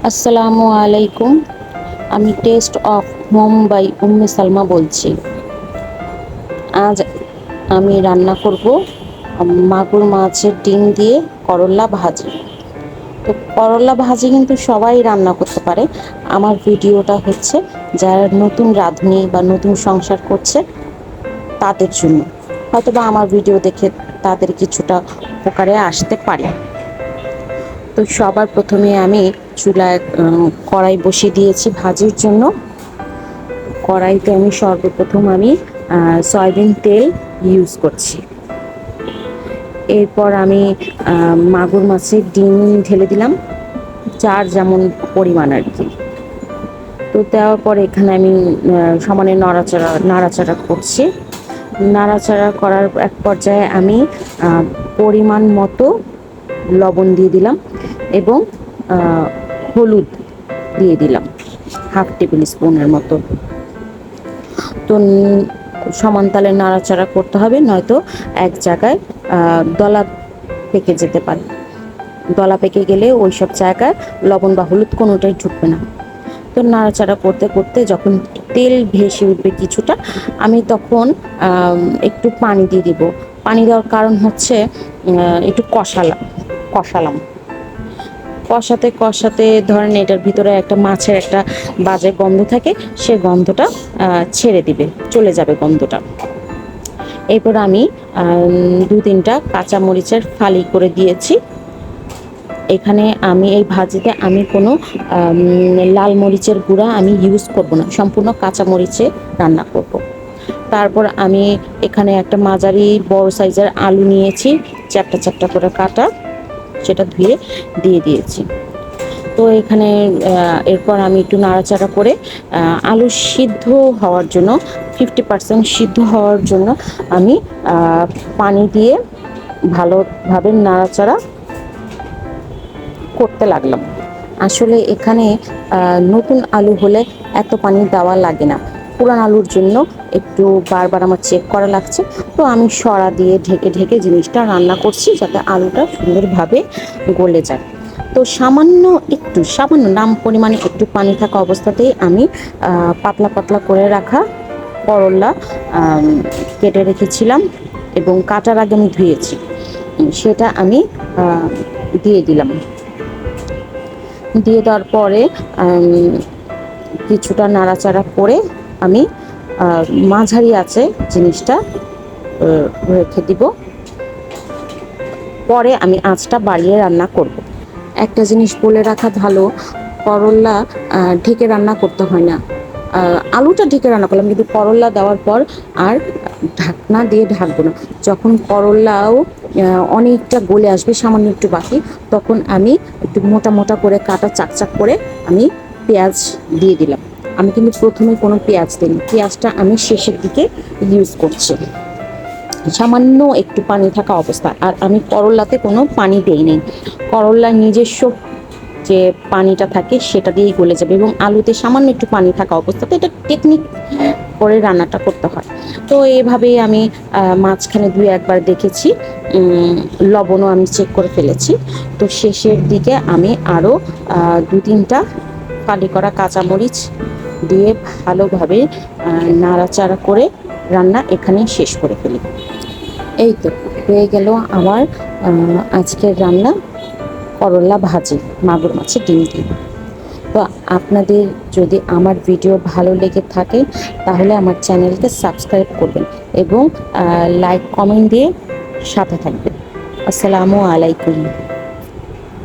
আসসালামু আলাইকুম। আমি taste of home by Umme Salma বলছি। আজ আমি রান্না করব মাগুর মাছের ডিম দিয়ে করল্লা ভাজি। তো করল্লা ভাজি কিন্তু সবাই রান্না করতে পারে। আমার ভিডিওটা হচ্ছে যারা নতুন রাঁধুনি বা নতুন সংসার করছে তাদের জন্য। হয়তোবা আমার ভিডিও দেখে তাদের কিছুটা উপকারে আসতে পারে। তো সবার প্রথমে আমি চুলায় কড়াই বসিয়ে দিয়েছি ভাজির জন্য। কড়াইতে আমি সর্বপ্রথম সয়াবিন তেল ইউজ করছি। এরপর আমি মাগুর মাছের ডিম ঢেলে দিলাম, যার যেমন পরিমাণ আর কি। তো দেওয়ার পর এখানে আমি সমানে নাড়াচাড়া করছি। নাড়াচাড়া করার এক পর্যায়ে আমি পরিমাণ মতো লবণ দিয়ে দিলাম এবং হলুদ দিয়ে দিলাম হাফ টেবিল স্পুনের মতো। তো সমান তালে নাড়াচাড়া করতে হবে, নয়তো এক জায়গায় দলা পেকে যেতে পারে। দলা পেকে গেলে ওই সব জায়গায় লবণ বা হলুদ কোনোটাই ঢুকবে না। তো নাড়াচাড়া করতে করতে যখন তেল ভেসে উঠবে কিছুটা, আমি তখন একটু পানি দিয়ে দিব। পানি দেওয়ার কারণ হচ্ছে একটু কষালাম কষাতে কষাতে ধরেন এটার ভিতরে একটা মাছের একটা বাজে গন্ধ থাকে, সে গন্ধটা ছেড়ে দিবে, চলে যাবে গন্ধটা। এরপর আমি 2-3টা কাঁচামরিচের ফালি করে দিয়েছি। এখানে আমি এই ভাজিতে আমি কোনো লাল মরিচের গুঁড়া আমি ইউজ করব না, সম্পূর্ণ কাঁচামরিচে রান্না করব। তারপর আমি এখানে একটা মাঝারি বড় সাইজের আলু নিয়েছি, চ্যাপটা চ্যাপটা করে কাটা, সেটা ধুয়ে দিয়ে দিয়েছি। তো এখানে এরপর আমি একটু নাড়াচাড়া করে আলু সিদ্ধ হওয়ার জন্য 50% সিদ্ধ হওয়ার জন্য আমি পানি দিয়ে ভালোভাবে নাড়াচাড়া করতে লাগলাম। আসলে এখানে নতুন আলু হলে এত পানি দেওয়া লাগে না, পুরান আলুর জন্য একটু বারবার আমার চেক করা লাগছে। তো আমি সরা দিয়ে ঢেকে ঢেকে জিনিসটা রান্না করছি যাতে আলুটা সুন্দরভাবে গলে যায়। তো সামান্য নাম পরিমাণে একটু পানি থাকা অবস্থাতেই আমি পাতলা পাতলা করে রাখা করল্লা কেটে রেখেছিলাম এবং কাটার আগে আমি ধুয়েছি, সেটা আমি দিয়ে দিলাম। দিয়ে দেওয়ার পরে কিছুটা নাড়াচাড়া করে আমি মাঝারি আছে জিনিসটা রেখে দিব। পরে আমি আঁচটা বাড়িয়ে রান্না করব। একটা জিনিস বলে রাখা ভালো, করল্লা ঢেকে রান্না করতে হয় না। আলুটা ঢেকে রান্না করলাম, কিন্তু করল্লা দেওয়ার পর আর ঢাকনা দিয়ে ঢাকবো না। যখন করল্লাও অনেকটা গলে আসবে, সামান্য একটু বাকি, তখন আমি একটু মোটা মোটা করে কাটা চাকচাক করে আমি পেঁয়াজ দিয়ে দিলাম। আমি কিন্তু প্রথমে কোনো পেঁয়াজ দিইনি, পেঁয়াজটা আমি শেষের দিকে ইউজ করছি, সামান্য একটু পানি থাকা অবস্থা। আর আমি করল্লাতে কোনো পানি দেইনি, করল্লার নিজস্ব যে পানিটা থাকে সেটা দিয়েই গলে যাবে, এবং আলুতে সামান্য একটু পানি থাকা অবস্থাতে এটা টেকনিক করে রান্নাটা করতে হয়। তো এভাবেই আমি মাঝখানে 2-1বার দেখেছি, লবণও আমি চেক করে ফেলেছি। তো শেষের দিকে আমি আরও 2-3টা ফালি করা কাঁচামরিচ দিয়ে ভালোভাবে নাড়াচাড়া করে রান্না এখানেই শেষ করে ফেলি। এই তো হয়ে গেল আমার আজকের রান্না করল্লা ভাজি মাগুর মাছের ডিম দিয়ে। তো আপনাদের যদি আমার ভিডিও ভালো লেগে থাকে তাহলে আমার চ্যানেলকে সাবস্ক্রাইব করবেন এবং লাইক কমেন্ট দিয়ে সাথে থাকবেন। আসসালামু আলাইকুম।